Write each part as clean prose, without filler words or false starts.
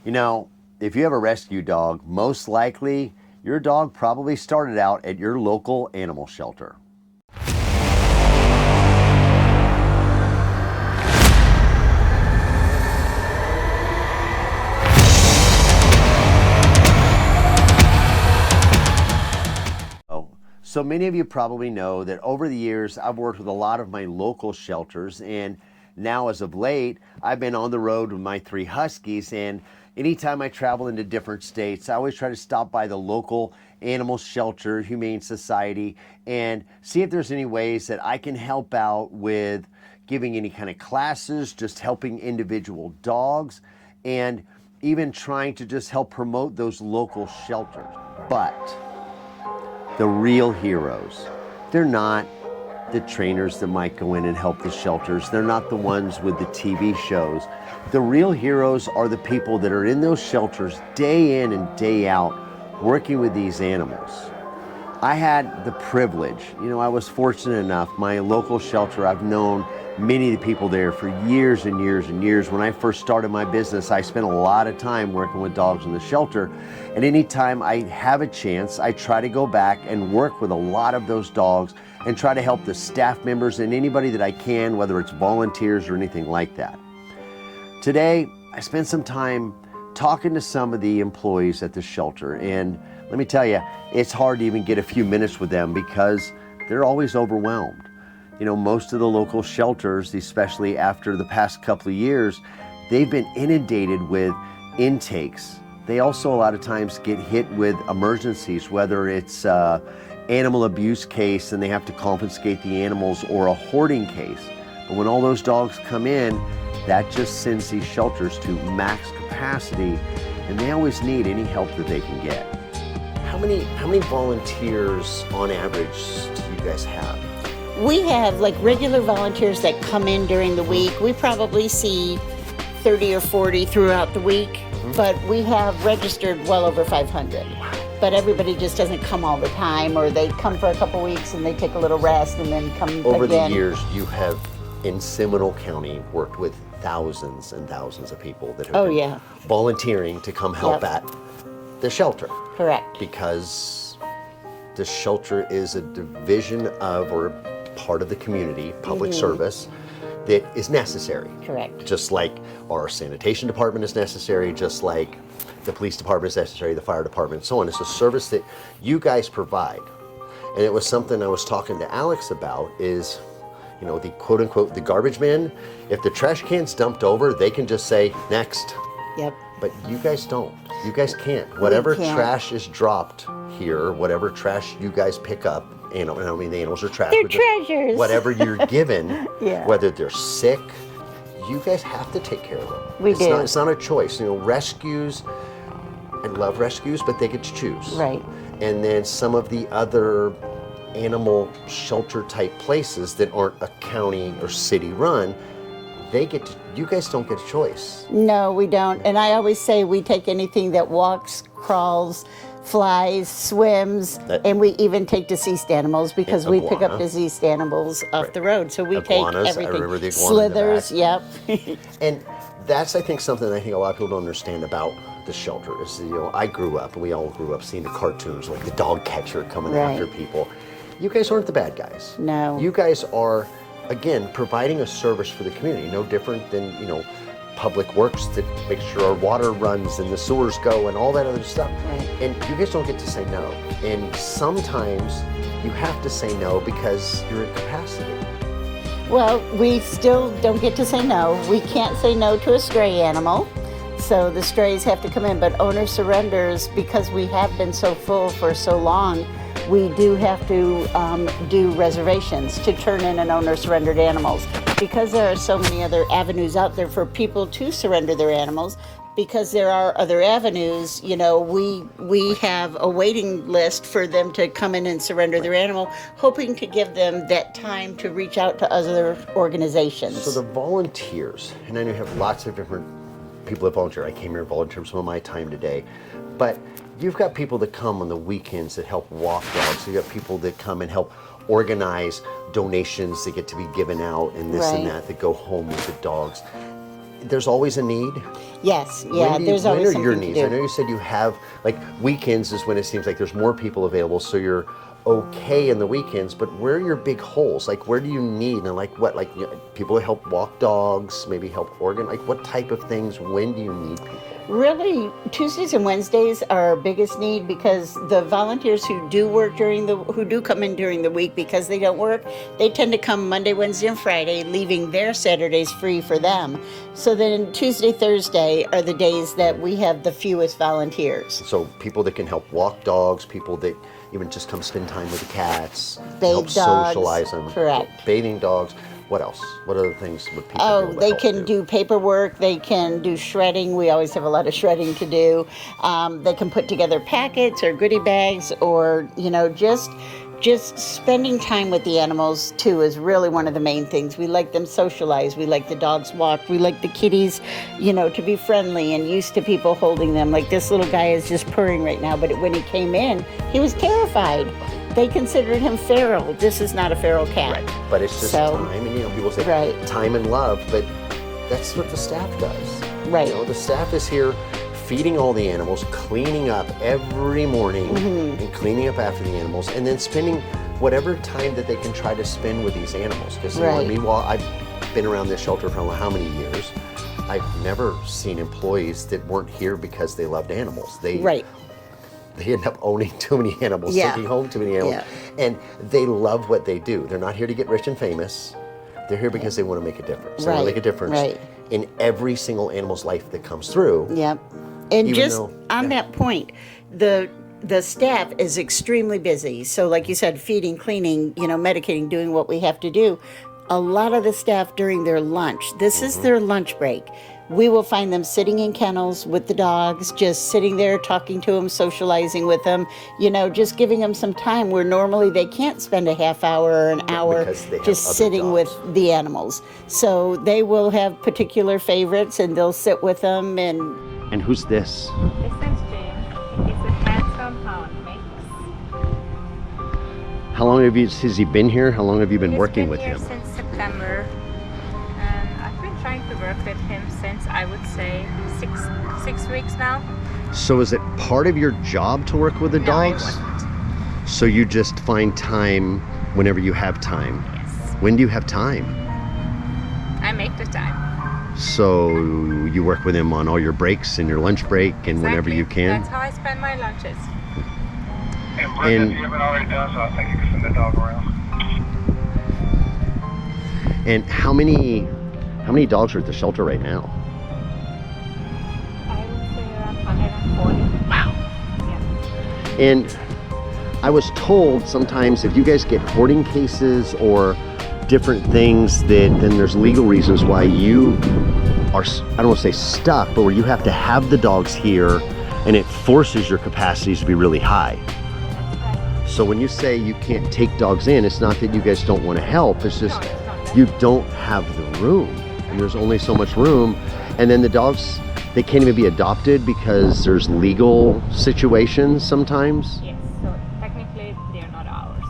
You know, if you have a rescue dog, most likely your dog probably started out at your local animal shelter. So many of you probably know that over the years I've worked with a lot of my local shelters, and now as of late I've been on the road with my 3 Huskies, and anytime I travel into different states I always try to stop by the local animal shelter, humane society, and see if there's any ways that I can help out with giving any kind of classes, just helping individual dogs, and even trying to just help promote those local shelters. But the real heroes, they're not the trainers that might go in and help the shelters. They're not the ones with the TV shows. The real heroes are the people that are in those shelters day in and day out working with these animals. I had the privilege, I was fortunate enough, my local shelter, I've known many of the people there for years and years and years. When I first started my business, I spent a lot of time working with dogs in the shelter. And anytime I have a chance, I try to go back and work with a lot of those dogs and try to help the staff members and anybody that I can, whether it's volunteers or anything like that. Today, I spent some time talking to some of the employees at the shelter, and let me tell you, it's hard to even get a few minutes with them because they're always overwhelmed. Most of the local shelters, especially after the past couple of years, they've been inundated with intakes. They also a lot of times get hit with emergencies, whether it's animal abuse case and they have to confiscate the animals, or a hoarding case. But when all those dogs come in, that just sends these shelters to max capacity, and they always need any help that they can get. How many volunteers on average do you guys have? We have regular volunteers that come in during the week. We probably see 30 or 40 throughout the week, but we have registered well over 500. But everybody just doesn't come all the time, or they come for a couple weeks and they take a little rest and then come again. Over the years, you have in Seminole County worked with thousands and thousands of people that have been volunteering to come help at the shelter. Correct. Because the shelter is a division of, or part of the community, public service that is necessary. Correct. Just like our sanitation department is necessary, just like the police department is necessary, the fire department, and so on. It's a service that you guys provide. And it was something I was talking to Alex about is, the quote unquote, the garbage man, if the trash can's dumped over, they can just say, next. Yep. But you guys don't. You guys can't. Whatever trash is dropped here, whatever trash you guys pick up, I don't mean the animals are trash. They're treasures. Whatever you're given, whether they're sick, you guys have to take care of them. We do. It's not a choice. Rescues, I love rescues, but they get to choose. Right. And then some of the other animal shelter type places that aren't a county or city run, you guys don't get a choice. No, we don't. And I always say we take anything that walks, crawls, flies, swims, and we even take deceased animals because we pick up deceased animals off the road. So we iguanas, take everything. I remember the iguana Slithers, yep. And that's, I think, something I think a lot of people don't understand about the shelter is, I grew up, and we all grew up seeing the cartoons like the dog catcher coming after people. You guys aren't the bad guys. No. You guys are, again, providing a service for the community, no different than, public works that make sure our water runs and the sewers go and all that other stuff. Right. And you guys don't get to say no. And sometimes you have to say no because you're at capacity. Well, we still don't get to say no. We can't say no to a stray animal. So the strays have to come in, but owner surrenders, because we have been so full for so long, we do have to do reservations to turn in an owner surrendered animals. Because there are so many other avenues out there for people to surrender their animals, because there are other avenues, we have a waiting list for them to come in and surrender their animal, hoping to give them that time to reach out to other organizations. So the volunteers, and I know you have lots of different people that volunteer. I came here and volunteered some of my time today, but you've got people that come on the weekends that help walk dogs. You've got people that come and help organize donations that get to be given out and this and that go home with the dogs. there's always a need. Yes, yeah, there's When always are something your to needs? do. I know you said you have, like, weekends is when it seems like there's more people available, so you're okay in the weekends, but where are your big holes? Like, where do you need, and like what, like, people to help walk dogs, maybe help organ, like what type of things, when do you need people? Really, Tuesdays and Wednesdays are our biggest need because the volunteers who do who do come in during the week because they don't work, they tend to come Monday, Wednesday, and Friday, leaving their Saturdays free for them. So then Tuesday, Thursday are the days that we have the fewest volunteers. So people that can help walk dogs, people that even just come spend time with the cats, help Bathe dogs, socialize them. correct. Bathing dogs. What else? What other things would people be Oh, able to they help can do paperwork. They can do shredding. We always have a lot of shredding to do. They can put together packets or goodie bags, or just spending time with the animals too is really one of the main things. We like them socialize. We like the dogs walk. We like the kitties, to be friendly and used to people holding them. Like this little guy is just purring right now, but when he came in, he was terrified. They considered him feral. This is not a feral cat. Right, but it's just time, and people say right. time and love, but that's what the staff does. Right. The staff is here feeding all the animals, cleaning up every morning, and cleaning up after the animals, and then spending whatever time that they can try to spend with these animals. Because meanwhile, I've been around this shelter for I don't know how many years. I've never seen employees that weren't here because they loved animals. They end up owning too many animals, taking home too many animals, and they love what they do. They're not here to get rich and famous. They're here because they want to make a difference. They want to make a difference in every single animal's life that comes through. Yep. And just on that point, the staff is extremely busy. So like you said, feeding, cleaning, medicating, doing what we have to do. A lot of the staff during their lunch, this is their lunch break. We will find them sitting in kennels with the dogs, just sitting there talking to them, socializing with them, just giving them some time where normally they can't spend a half hour or an hour just sitting with the animals. So they will have particular favorites and they'll sit with them. And who's this? This is James. He's a handsome hound mix. How long has he been here? How long have you been working with him? He's been here since September. And I've been trying to work with him since, I would say, six weeks now. So is it part of your job to work with the dogs? No, it wasn't. So you just find time whenever you have time? Yes. When do you have time? I make the time. So you work with him on all your breaks and your lunch break and whenever you can? That's how I spend my lunches. And you haven't already done, so I think you can send the dog around. And how many dogs are at the shelter right now? I would say around 140. Wow. Yeah. And I was told sometimes if you guys get hoarding cases or different things, then there's legal reasons why you are, I don't want to say stuck, but where you have to have the dogs here and it forces your capacities to be really high. So when you say you can't take dogs in, it's not that you guys don't want to help, it's just you don't have the room. And there's only so much room. And then the dogs, they can't even be adopted because there's legal situations sometimes. Yes, so technically they're not ours.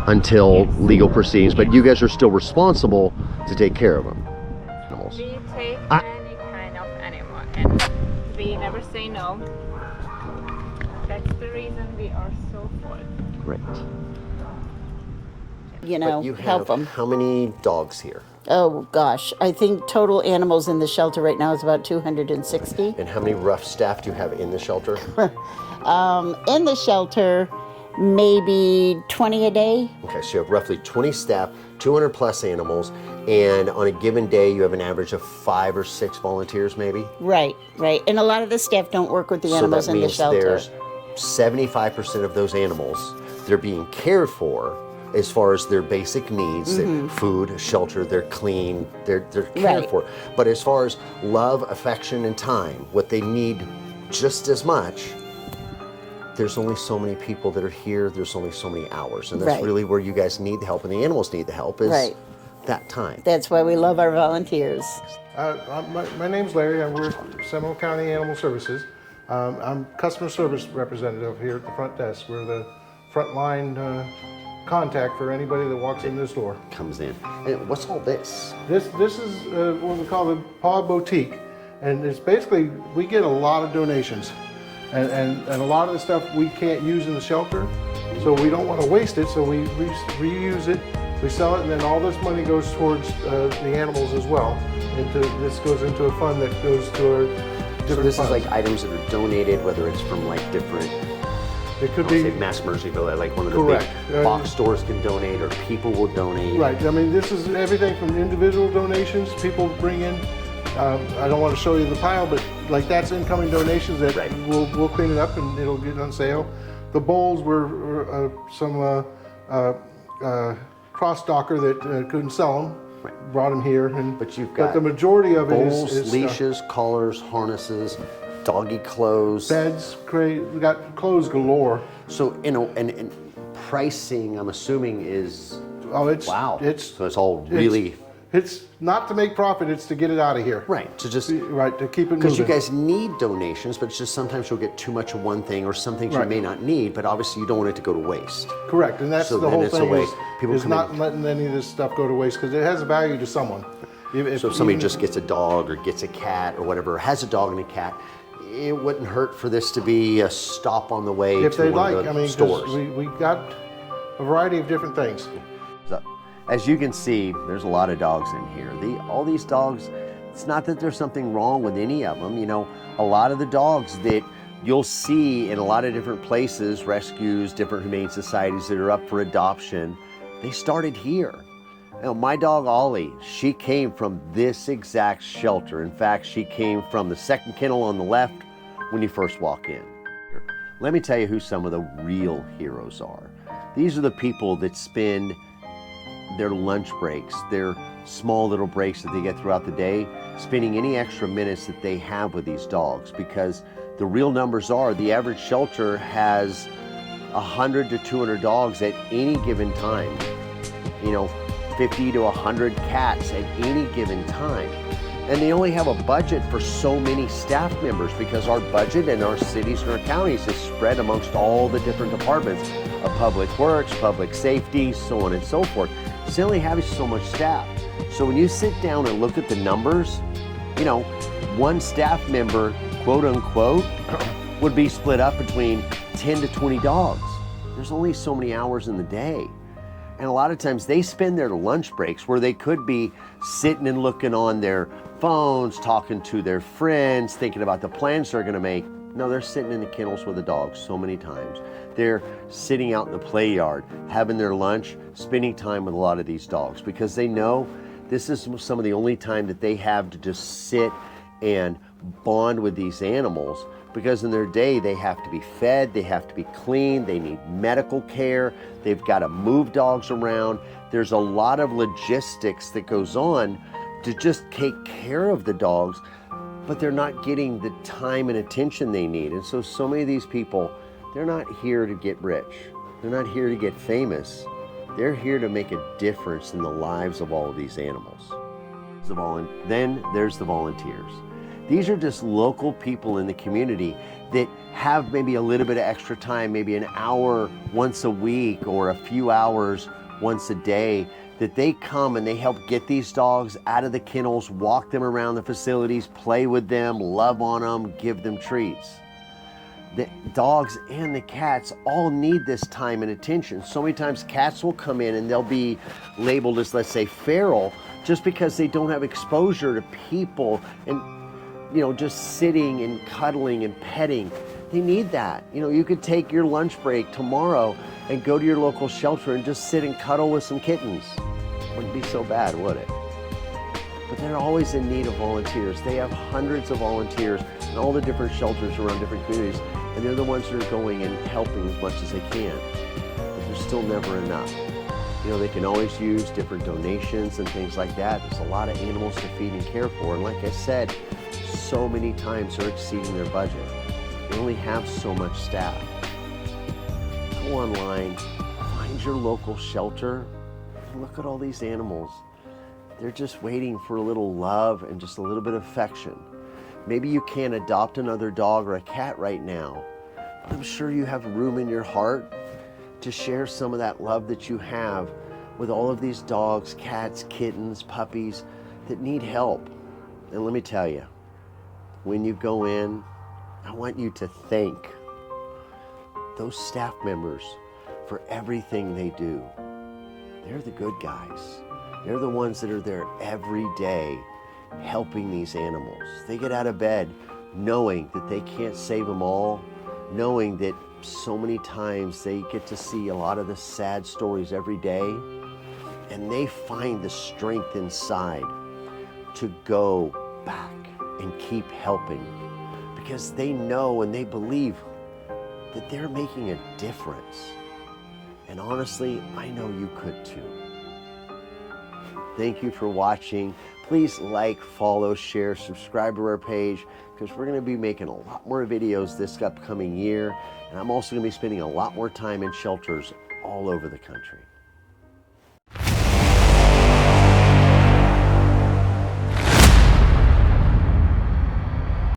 Until legal proceedings, but you guys are still responsible to take care of them. Animals. We take any kind of animal and we never say no. That's the reason we are so full. Right. Help have them. How many dogs here? Oh gosh, I think total animals in the shelter right now is about 260. And how many rough staff do you have in the shelter? In the shelter, maybe 20 a day. Okay, so you have roughly 20 staff, 200 plus animals, and on a given day you have an average of 5 or 6 volunteers maybe? Right. And a lot of the staff don't work with the animals in the shelter. So that means there's 75% of those animals, they're being cared for as far as their basic needs, their food, shelter, they're clean, they're cared for. But as far as love, affection, and time, what they need just as much, there's only so many people that are here, there's only so many hours. And that's really where you guys need the help and the animals need the help is that time. That's why we love our volunteers. My name's Larry. I'm with Seminole County Animal Services. I'm customer service representative here at the front desk. We're the frontline contact for anybody that walks in this door. Comes in. And what's all this? This is what we call the Paw Boutique, and it's basically, we get a lot of donations, and a lot of the stuff we can't use in the shelter, so we don't want to waste it, so we reuse it, we sell it, and then all this money goes towards the animals as well. This goes into a fund that goes to our different So this funds. is like items that are donated, whether it's from like different, It could say be, Mass Mercy, but like one of the Correct. big box stores can donate, or people will donate. right, I mean, this is everything from individual donations, people bring in, I don't want to show you the pile, but like that's incoming donations that Right. we'll clean it up and it'll get on sale. The bowls were some cross-docker that couldn't sell them, Right. brought them here. But you've But got the majority of it bowls, is leashes, collars, harnesses, doggy clothes. beds, crate, we got clothes galore. So, and pricing, I'm assuming, is Oh, it's, wow. it's, So it's all really it's not to make profit, it's to get it out of here. right. To just Right, to keep it because you moving. guys need donations, but it's just sometimes you'll get too much of one thing, or some things Right. you may not need, but obviously you don't want it to go to waste. Correct, and that's So the then whole it's a thing way is, people is come not in- letting any of this stuff go to waste because it has a value to someone. So if somebody just gets a dog or gets a cat or whatever, has a dog and a cat, it wouldn't hurt for this to be a stop on the way if to they one like, of the I mean, 'cause stores. we got a variety of different things. So, as you can see, there's a lot of dogs in here. All these dogs, it's not that there's something wrong with any of them. You know, a lot of the dogs that you'll see in a lot of different places, rescues, different humane societies that are up for adoption, they started here. You know, my dog Ollie, she came from this exact shelter. In fact, she came from the second kennel on the left when you first walk in. Let me tell you who some of the real heroes are. These are the people that spend their lunch breaks, their small little breaks that they get throughout the day, spending any extra minutes that they have with these dogs, because the real numbers are the average shelter has 100 to 200 dogs at any given time. You know, 50 to 100 cats at any given time. And they only have a budget for so many staff members, because our budget in our cities and our counties is spread amongst all the different departments of public works, public safety, so on and so forth. So they only have so much staff. So when you sit down and look at the numbers, you know, one staff member, quote unquote, would be split up between 10 to 20 dogs. There's only so many hours in the day. And a lot of times they spend their lunch breaks where they could be sitting and looking on their phones, talking to their friends, thinking about the plans they're gonna make. No, they're sitting in the kennels with the dogs so many times. They're sitting out in the play yard, having their lunch, spending time with a lot of these dogs, because they know this is some of the only time that they have to just sit and bond with these animals, because in their day they have to be fed, they have to be cleaned, they need medical care, they've got to move dogs around. There's a lot of logistics that goes on to just take care of the dogs, but they're not getting the time and attention they need. And so many of these people, they're not here to get rich. They're not here to get famous. They're here to make a difference in the lives of all of these animals. Then there's the volunteers. These are just local people in the community that have maybe a little bit of extra time, maybe an hour once a week or a few hours once a day, that they come and they help get these dogs out of the kennels, walk them around the facilities, play with them, love on them, give them treats. The dogs and the cats all need this time and attention. So many times cats will come in and they'll be labeled as, let's say, feral, just because they don't have exposure to people and, you know, just sitting and cuddling and petting. They need that. You know, you could take your lunch break tomorrow and go to your local shelter and just sit and cuddle with some kittens. Wouldn't be so bad, would it? But they're always in need of volunteers. They have hundreds of volunteers in all the different shelters around different communities, and they're the ones that are going and helping as much as they can. But there's still never enough. You know, they can always use different donations and things like that. There's a lot of animals to feed and care for, and like I said, so many times they're exceeding their budget. They only have so much staff. Go online, find your local shelter, and look at all these animals. They're just waiting for a little love and just a little bit of affection. Maybe you can't adopt another dog or a cat right now, but I'm sure you have room in your heart to share some of that love that you have with all of these dogs, cats, kittens, puppies that need help. And let me tell you, when you go in, I want you to thank those staff members for everything they do. They're the good guys. They're the ones that are there every day helping these animals. They get out of bed knowing that they can't save them all, knowing that so many times they get to see a lot of the sad stories every day, and they find the strength inside to go back and keep helping because they know and they believe that they're making a difference. And honestly, I know you could too. Thank you for watching. Please like, follow, share, subscribe to our page, because we're going to be making a lot more videos this upcoming year. And I'm also going to be spending a lot more time in shelters all over the country.